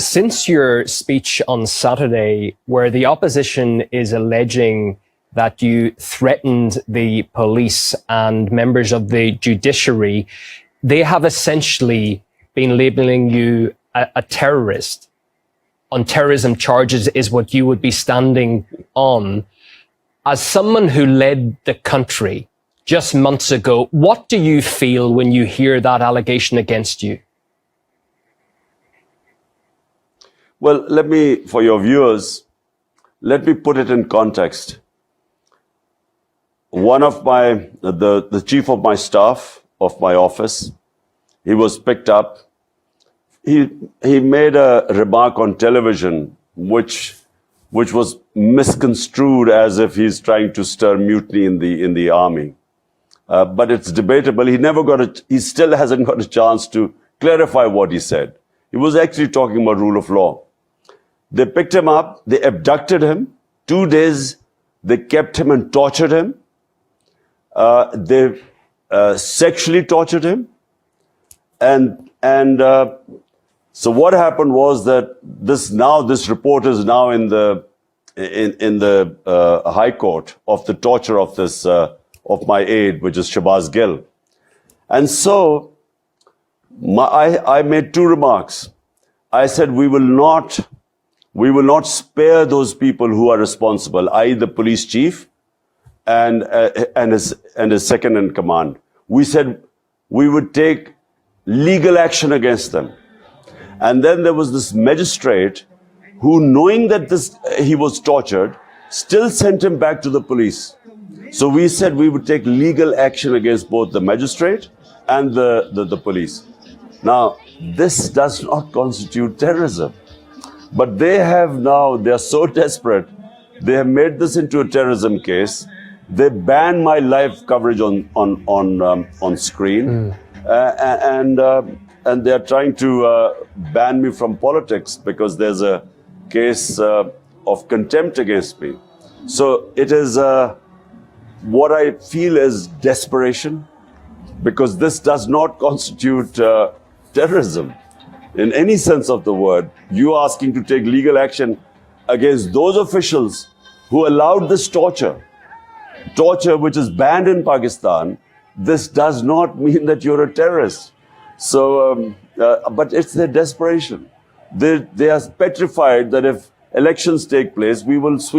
Since your speech on Saturday, where the opposition is alleging that you threatened the police and members of the judiciary, they have essentially been labeling you a terrorist. On terrorism charges is what you would be standing on. As someone who led the country just months ago, what do you feel when you hear that allegation against you? Well, for your viewers, let me put it in context. One of the chief of my staff, of my office, he was picked up. He made a remark on television, which was misconstrued as if he's trying to stir mutiny in the army. But it's debatable. He still hasn't got a chance to clarify what he said. He was actually talking about rule of law. They picked him up, they abducted him. 2 days, they kept him and tortured him. They sexually tortured him. So what happened was that this report is now in the High Court of the torture of this of my aide, which is Shabazz Gill. And so I made 2 remarks. I said we will not spare those people who are responsible, i.e. the police chief and his second in command. We said we would take legal action against them. And then there was this magistrate who, knowing that he was tortured, still sent him back to the police. So we said we would take legal action against both the magistrate and the police. Now, this does not constitute terrorism. But they are so desperate, they have made this into a terrorism case. They banned my live coverage on screen. And they are trying to ban me from politics because there's a case of contempt against me. So it is what I feel is desperation, because this does not constitute terrorism in any sense of the word. You are asking to take legal action against those officials who allowed this torture which is banned in Pakistan. This does not mean that you're a terrorist. So, but it's their desperation. They are petrified that if elections take place, we will sweep